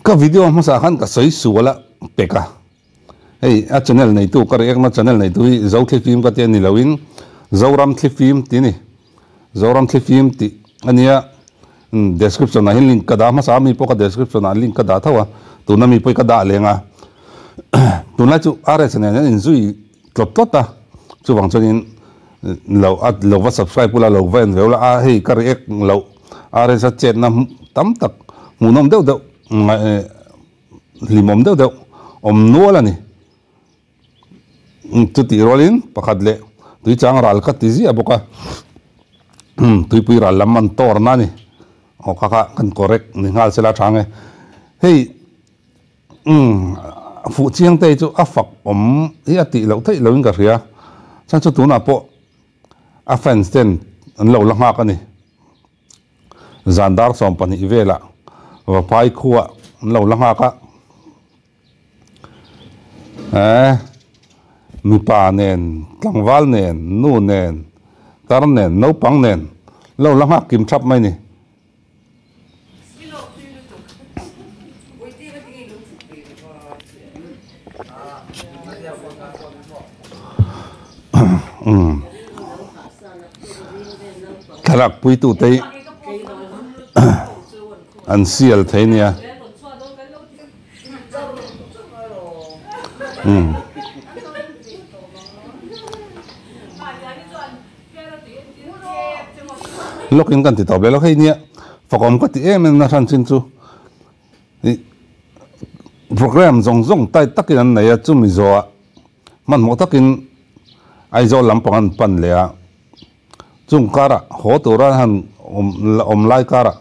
cái video mà sao khăn cái sấy sủa là bể cả hey channel này tu cái em channel này tu dấu clip phim cái tiền này là win dấu ram clip phim tí này dấu ram clip phim tí anh nhá description này link cái đó mà sao mi po cái description này link cái đó thôi à tu na mi po cái đó liền à tu na chú RS này nên duy top tốt ta chú vàng cho nên lâu và subscribe pula lâu và về là hey cái em lâu RS chết năm tắm tắc muốn nom đâu đâu limom đâu nua là nè tụi tì rolin pakhat le tụi chang ral ka tizi aboka tụi pui ral lamman tor na nè kaka kan correct ni ngal sela thang hey phụ chiang tây chu afak hi ati lo thei lo in ka ria chan chu tu na po offense ten an lo langa ka ni zandar som pani vela wa pai khuwa an lo langa ka mi pa nen tlangwal nen nu nen tar nen no pang nen lo langa kim thap mai ni thalak pui tu tei an sial thei nia lúc in kan ti tawle lo hei nia fakom ka ti em na san chin chu program zong tai takin an nei chu mi zo man mo takin ai zo lampang an pan le a chung kara ho tura han lai kara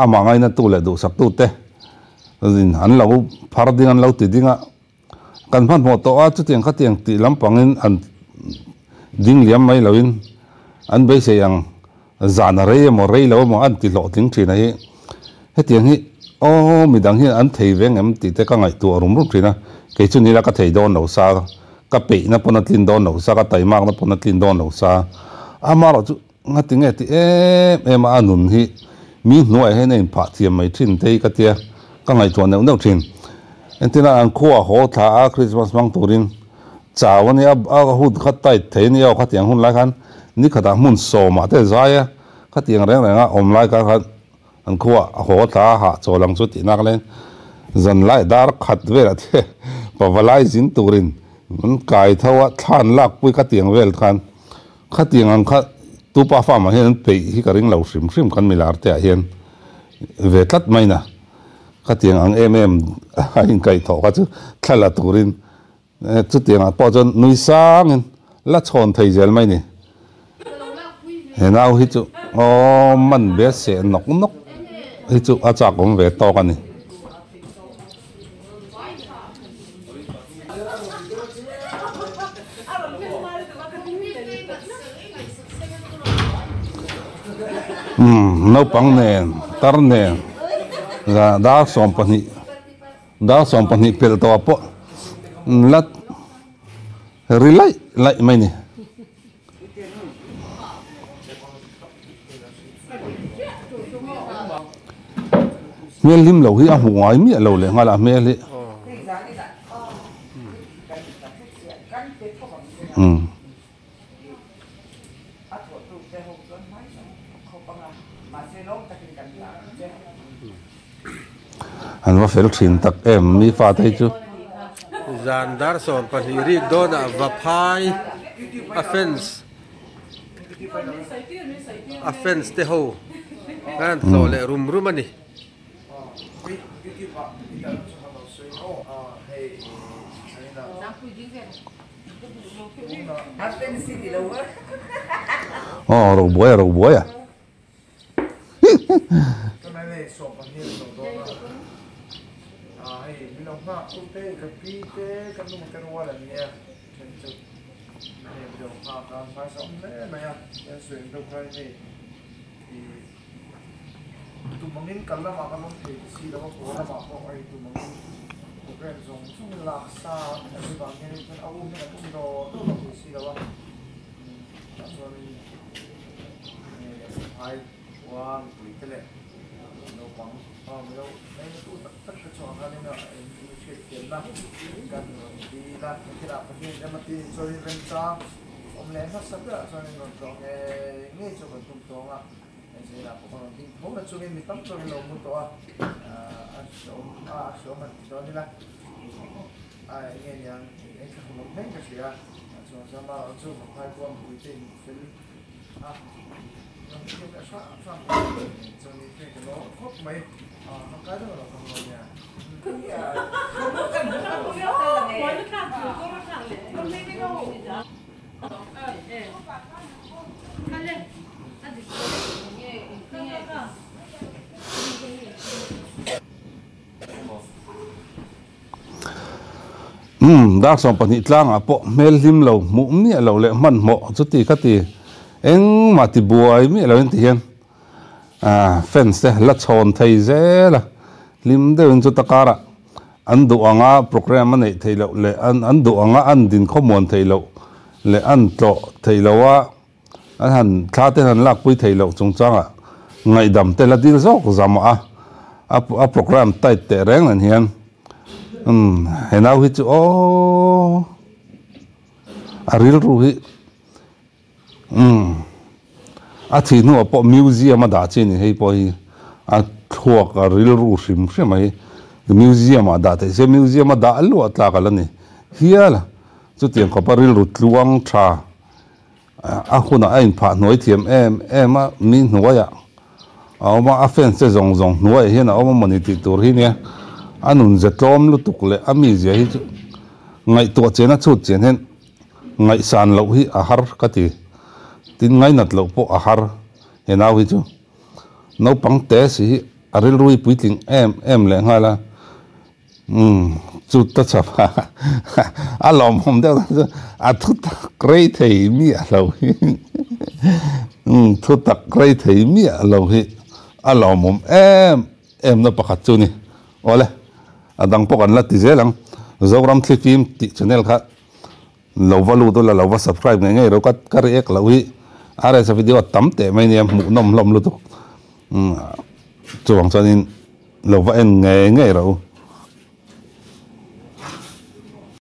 amangai na tu le du sak tu te zin an lo phar ding an lo ti dinga kan phan mo to a chu tiang kha tiang ti lampang in an ding liam mai loin an be se yang zana re mo re lo mo an ti lo ting thina hi he tiang hi o midang hi an thei veng em ti te ka ngai tu rum thina ke chu ni la ka thei don lo sa ka pe na pon atlin don lo sa ka tai mak na pon atlin don lo sa amaro chu ngati nge ti em anun hi mi hnuai he nei pha thiam mai thin te ka tia ka ngai chuan neu thin entina an khuwa ho tha a Christmas mang turin chawani a hut khat tai thei ni au kha tiang hun lai khan ni khata mun so ma te zaya kha tiang reng renga om lai ka khan an khuwa ho tha ha cholang chu ti nak len Zanlaiah dar khat vela the pawalai zin turin man kai thawa than lak pui kha tiang vel khan kha tiang an kha tu pa fa ma hen pe hi ka ring lo hrim kan milar te a hian ve tlat mai na kha tiang ang in kai tho ka chu thala turin chu tiang a po jon nui sang la chon thei zel mai ni he nau hi chu man be se nok hi chu a chak om ve to ka ni no pang nen tar nen za da som pani pel to po lat rilai lai mai ni mel lim lo hi a huai mi lo le ngala mel hi anh va fel thin tak em mi fa te chu zandar son pani ri dona va phai offense te ho kan so le rum ani ro boy à tumangin kala makalong si daw ko na mako ay tumangin program zong laksa ay bangin kan awu na do si daw sorry ai wan click le no pang mi đâu mấy tu tất tất cái chỗ này nó cái tiền là gần đi là cái là cái gì mà tiền cho đi rent ra lên hết sắp rồi cho nên còn còn nghe cho còn tung tung à thì là còn thì không là cho nên mình tắm cho nên lâu muốn to số mình cho nên là nghe nhàng anh không muốn mấy cái gì à cho mà cho một hai con quy trình phải những cái sao sao cho nên cái nó khóc mấy nó cái đó là không rồi nha đã xong phần hít lang à bộ mail lim lâu mũm nhẹ lâu lệ mặn mộ chút tì cắt tì anh mà tì buổi mi lâu anh tì hiền fans thế lát chọn thấy dễ là lim đều cho ta cara anh đủ anga program này thấy lâu lệ anh đủ anga anh din không muốn thấy lâu lệ anh to thấy lâu á anh hẳn thà tên hẳn lạc quý thấy lâu trong trang à ngày đầm tên là đi dọc giảm à program tay tệ rèn là hiền hiện nào hít ô real ruhi thì nó bộ museum mà đã trên hay bộ thuộc real ru sim xem ấy museum mà đã thế museum mà đã luôn là cái này here là chút tiền có real ru luang cha khu nào anh phạt nói thiểm em á min nói à mà offense zong zong nói hiện nào mà mình thì tôi hi nè anh sẽ trộm lúc tục lệ ami gì hết ngày tuổi trẻ nó chút trẻ hen ngày sàn lâu hi ahar cái gì tin ngày nát lâu po ahar hiện nào hi chứ nấu bằng té gì aril rui bui ting em lệ ngay là chút tất sập lom hôm đó thut great thấy mi lâu thut great thấy mi lâu hi lom hôm em nó bắt chú nè ole adang pokan la tize lang zogram thlifim ti channel kha lova lu to la lova subscribe nge ro kat kar ek lawi are sa video tam te mai niam mu nom lom lu to chuang chanin lova en nge ro